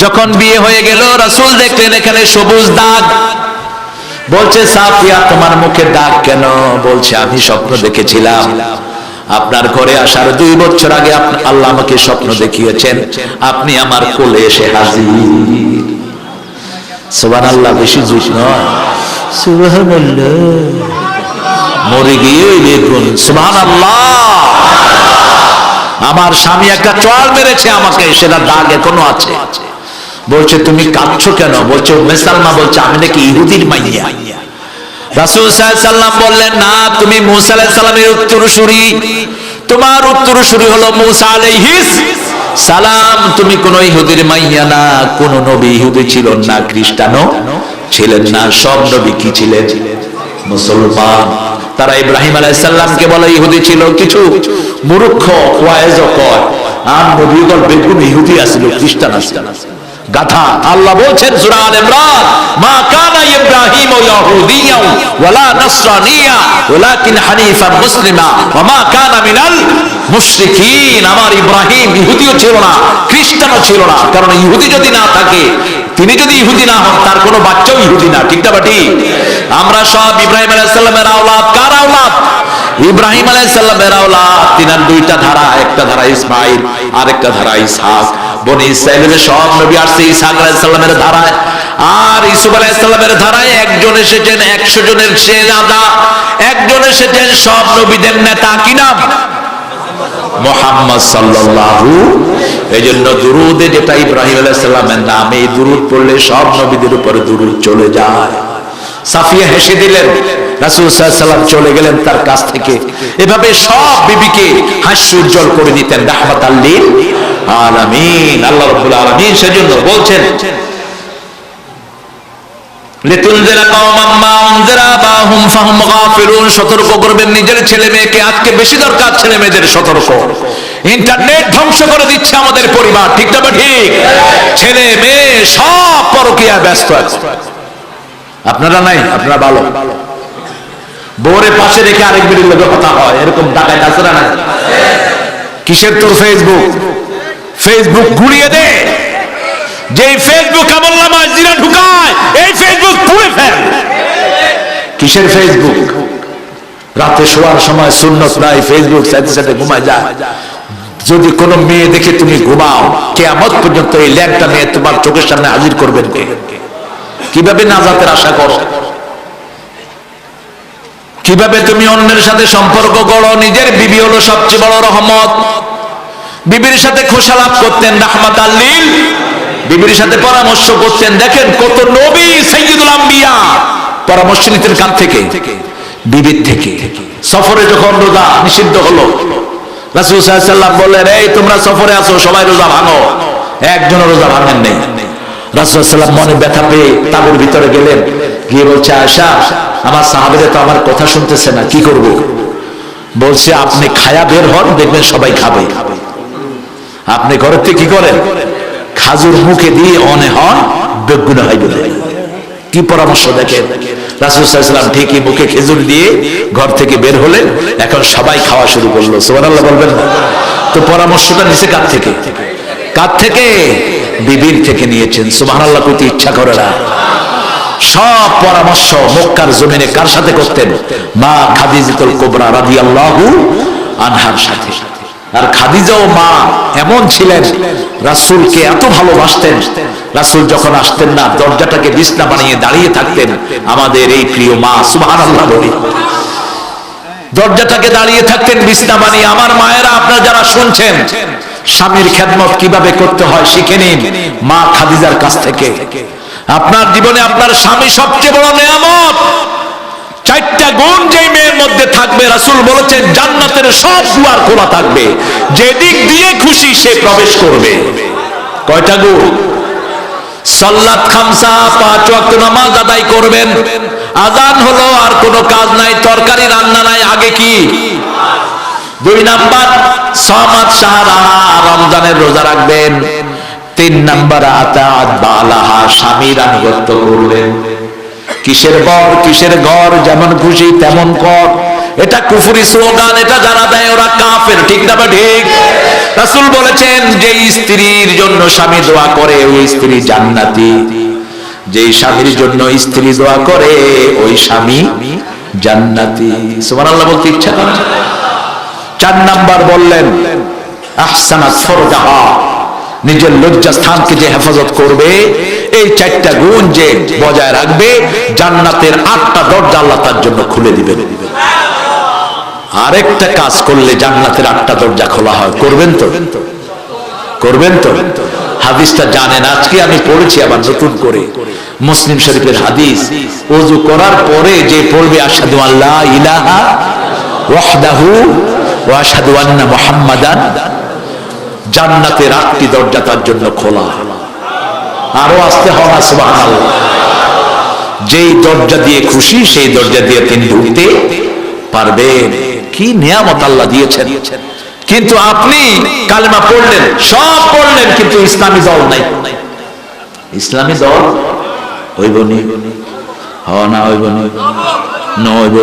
যখন বিয়ে হয়ে গেল রাসূল দেখলেন এখানে সবুজ দাগ। বলছে সাফিয়া তোমার মুখে দাগ কেন? বলছে আমি স্বপ্ন দেখেছিলাম আপনার ঘরে আসার 2 বছর আগে আল্লাহ আমাকে স্বপ্ন দেখিয়েছেন আপনি আমার কোলে এসে হাজির। সুবহানাল্লাহ, বেশি জোশ নয়, সুবহানাল্লাহ। মরে গিয়ে দেখুন সুবহানাল্লাহ, আমার স্বামী একটা চড় মেরেছে আমাকে, সেটা দাগ এখনো আছে। বলছে তুমি কাঁদছো কেন? বলছে উম্মে সালমা বলছে আমি নাকি ইহুদির মাইয়া। রাসূল সাল্লাল্লাহু আলাইহি ওয়াসাল্লাম বললেন না, তুমি মুসা আলাইহিস সালামের উত্তরসূরি, তোমার উত্তরসূরি হলো মুসা আলাইহিস সালাম। তুমি কোন ইহুদির মাইয়া না, কোন নবী ইহুদি ছিল না, খ্রিস্টানও ছিলেন না, সব নবী কি ছিলেন? মুসলমান। তারা ইব্রাহিম আলাইহিস সালামকে বলে ইহুদি ছিল, কিছু মূর্খ ওয়াইজ কয় আর নবীগণ বেগুন ইহুদি আছিল, খ্রিস্টান আছিল, গাধা। আল্লাহ বলছেন সূরা আল ইমরান, মা কানা ইব্রাহিম ইয়াহুদিয়্যা ওয়ালা নাসরানিয়্যা ওয়ালাকিন হানিফান মুসলিমা ওয়া মা কানা মিনাল মুশরিকিন। আমার ইব্রাহিম ইহুদিও ছিল না, খ্রিস্টানও ছিল না, কারণ ইহুদি যদি না থাকে, তিনি যদি ইহুদি না হন, তার কোনো বাচ্চাও ইহুদি না, ঠিক না ঠিক? আমরা সব ইব্রাহিম আলাইহিস সালামের আওলাদ। কার আওলাদ? ইব্রাহিম আলাইহিস সালামের আওলাদ। তিনার 2টা ধারা, একটা ধারা ইসমাঈল আর একটা ধারা ইসহাক। বনি ইসরাঈলের সব নবী আসছে ইসহাক আলাইহিস সালামের ধারায়, আর ইউসুফ আলাইহিস সালামের ধারায়। একজন এসেছেন 100 জনের শেহজাদা, একজন এসেছেন সব নবীদের নেতা। কি নাম? মুহাম্মদ সাল্লাল্লাহু। এইজন্য দুরুদে যেটা ইব্রাহিম আলাইহিস সালামের নাম, এই দুরুদ পড়লে সব নবীদের উপরে দুরুদ চলে যায়। সাফিয়া হেসে দিলেন, রাসূল সাল্লাল্লাহু আলাইহি ওয়াসাল্লাম চলে গেলেন তার কাছ থেকে। এভাবে সব বিবিকে হাস্য উজ্জ্বল করে দিতেন, রাহমাতাল লিল আলামিন। আল্লাহ রাব্বুল আলামিন সেজন্য বলছেন লিতুনজিরা কওমান মা উনজিরা বাহুম ফাহুম গাফিলুন। সতর্ক করবেন নিজের ছেলে মেয়েকে। আজকে বেশি দরকার ছেলে মেয়েদের সতর্ক। ইন্টারনেট ধ্বংস করে দিচ্ছে আমাদের পরিবার, ঠিক না ঠিক? ছেলে মেয়ে সব পরকীয়ায় ব্যস্ত আছে। আপনারা নাই, আপনারা ভালো। বউরে পাশে রেখে আরেক বিড়ির লোকের কথা হয়, এরকম ডাকাত আছে না? কিসের তোর ফেসবুক? ফেসবুক গুড়িয়ে দে। যেই ফেসবুক আমলনামায় জিনা ঢুকায়, এই ফেসবুক পুড়ে ফেল। কিসের ফেসবুক? রাতে শোয়ার সময় সুন্নত নাই, ফেসবুক সাথে সাথে ঘুমায় যায়। যদি কোনো মেয়ে দেখে তুমি ঘুমাও, কিয়ামত পর্যন্ত এই ল্যাংটা মেয়ে তোমার চোখের সামনে হাজির করবেন কে? কিভাবে নাজাতের আশা করো? কিভাবে তুমি অন্যের সাথে সম্পর্ক করো? নিজের বিবি হলো সবচেয়ে বড় রহমত। বিবির সাথে খোশালাপ করতেন, রাহমাতাল লিল। বিবির সাথে পরামর্শ করতেন। দেখেন কত নবী সাইয়্যিদুল আম্বিয়া পরামর্শ নিতেন কার থেকে? বিবির থেকে। সফরে যখন রোজা নিষিদ্ধ হলো, রাসূল সাল্লাল্লাহু আলাইহি ওয়াসাল্লাম বললেন, এই তোমরা সফরে আছো, সবাই রোজা ভাঙো। একজনও রোজা ভাঙেন নেই। রাসূল সাল্লাল্লাহু আলাইহি ওয়াসাল্লাম মনে ব্যথা পেয়ে তাঁবুর ভিতরে গেলেন, গিয়ে বলছে আয়েশা আমার সাহাবীরা তো আমার কথা শুনতেছে না, কি করব? বলছে আপনি খায়া বের হন, দেখবেন সবাই খাবে। আপনি ঘরের থেকে কি করেন? খাজুর মুখে দিয়ে অনে হন, বেগুনা হইবে। কি পরামর্শ দেখেন! রাসূল সাল্লাল্লাহু আলাইহি ওয়াসাল্লাম ঠিকই মুখে খেজুর দিয়ে ঘর থেকে বের হলেন। এখন সবাই খাওয়া শুরু করলো। সুবহানাল্লাহ বলবেন না? তো পরামর্শটা নিচে কার থেকে? কার থেকে? বিবির থেকে নিয়েছেন। সুবহানাল্লাহ কইতে ইচ্ছা করে না। সব পরামর্শ মক্কার জমিনে কার সাথে করতেন? মা খাদিজাতুল কুবরা রাদিয়াল্লাহু আনহার সাথে। আর খাদিজাও মা এমন ছিলেন, রাসূলকে এত ভালোবাসতেন, রাসূল যখন আসতেন না দরজাটাকে বিছনা বানিয়ে দাঁড়িয়ে থাকতেন। আমাদের এই প্রিয় মা, সুবহানাল্লাহ বলি, দরজাটাকে দাঁড়িয়ে থাকতেন বিছনা বানিয়ে। আমার মায়েরা, আপনারা যারা শুনছেন, স্বামীর খেদমত কিভাবে করতে হয় শিখে নিন মা খাদিজার কাছ থেকে। আপনার জীবনে আপনার স্বামী সবচেয়ে বড় নেয়ামত। 4টা গুণ যেই মেয়ের মধ্যে থাকবে, রাসূল বলেছেন জান্নাতের সব দুয়ার খোলা থাকবে, যেদিক দিয়ে খুশি সে প্রবেশ করবে। কয়টা গুণ? সালাত খামসা, 5 ওয়াক্ত নামাজ আদায় করবেন। আযান হলো, আর কোনো কাজ নাই, তরকারি রান্না নাই, আগে কি? 2 নাম্বার সামাত শাহরাহা, রমজানের রোজা রাখবেন। 3 নাম্বার আতাআত বালাহা, স্বামীর আনুগত্য করবেন। কিসের বর কিসের ঘর, যেমন খুশি তেমন কর, এটা কুফরি স্লোগান। এটা যারা দেয় ওরা কাফের, ঠিক না ঠিক? রাসূল বলেছেন যে স্ত্রীর জন্য স্বামী দোয়া করে ওই স্ত্রী জান্নাতি, যে স্বামীর জন্য স্ত্রী দোয়া করে ওই স্বামী জান্নাতি। সুবহানাল্লাহ বলতে ইচ্ছা করে। 4 নাম্বার বললেন আহসানাত ফরজাহা, নিজের লজ্জাস্থানকে যে হেফাজত করবে, এই 4টা গুণ যে বজায় রাখবে, জান্নাতের 8টা দরজা আল্লাহ তার জন্য খুলে দিবেন। আরেকটা কাজ করলে জান্নাতের 8টা দরজা খোলা হয়, করবেন তো? করবেন তো? হাদিসটা জানেন, আজকে আমি পড়েছি আবার নতুন করে, মুসলিম শরীফের হাদিস। ওযু করার পরে যে পড়বে আশহাদু আল্লা ইলাহা ওয়াহদাহু ওয়া আশহাদু আন্না মুহাম্মাদান, জান্নাতের 8টি দরজা তার জন্য খোলা। আরো আসতে হবে সুবহানাল্লাহ। যেই দরজা দিয়ে খুশি সেই দরজা দিয়ে তিনি ঢুকতে পারবেন। কি নিয়ামত আল্লাহ দিয়েছেন। কিন্তু আপনি কালেমা পড়লেন, সব পড়লেন, কিন্তু ইসলামী দল নাই। ইসলামী দল হইব নি? হওয়া না হইব নি? নইব।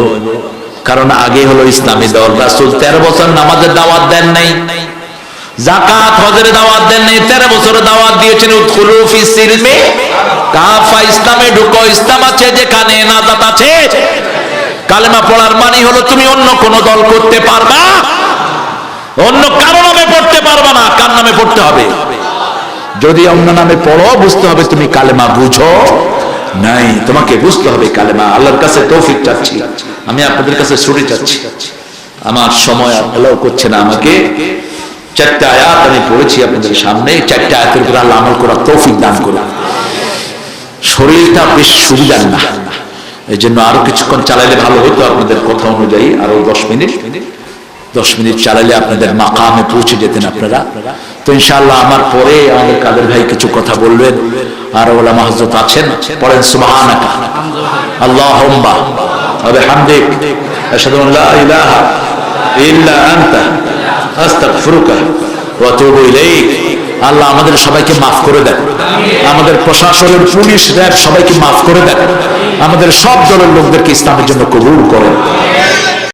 কারণ আগে হলো ইসলামী দল। রাসূল 13 বছর নামাজের দাওয়াত দেন নাই, যাকাত হজের দাওয়াত দেন নাই, 13 বছরের দাওয়াত দিয়েছেন উদখুলু ফিস সিলমি কাফা, ইসলামে ঢুকো। ইসলাম আছে যেখানে নাজাত আছে। কালেমা পড়ার মানে হলো তুমি অন্য কোন দল করতে পারবা, অন্য কারো নামে পড়তে পারবা না। কার নামে পড়তে হবে? যদি অন্য নামে পড়ো, বুঝতে হবে তুমি কালেমা বুঝো নাই, তোমাকে বুঝতে হবে কালেমা। আল্লাহর কাছে তৌফিক চাচ্ছি, আমি আপনাদের কাছে ছুটি চাচ্ছি। আমার সময় এলাও করছে না আমাকে। 4টা আয়াত আমি পড়েছি আপনাদের সামনে, 4টা আয়াতের উপর আল্লাহ আমল করার তৌফিক দান করুন। শরীরটা বেশ সুবিধার না, এই জন্য আরো কিছুক্ষণ চালাইলে ভালো হতো। আপনাদের কথা অনুযায়ী আরো 10 মিনিট চালাইলে আপনাদের মাকামে পৌঁছে যেতেন আপনারা। তো ইনশাআল্লাহ আমার পরে আমাদের কাদের ভাই কিছু কথা বলবেন, আর ওলামা হযরত আছেন। পড়েন সুবহানাকা আল্লাহুম্মা ওয়া বিহামদিক আশহাদু আন লা ইলাহা ইল্লা আনতা আস্তাগফিরুকা ওয়া আতুবু ইলাইক। আল্লাহ আমাদের সবাইকে মাফ করে দেন, আমাদের প্রশাসনের পুলিশ র্যাব সবাইকে মাফ করে দেন, আমাদের সব দলের লোকদেরকে ইসলামের জন্য কবুল করেন।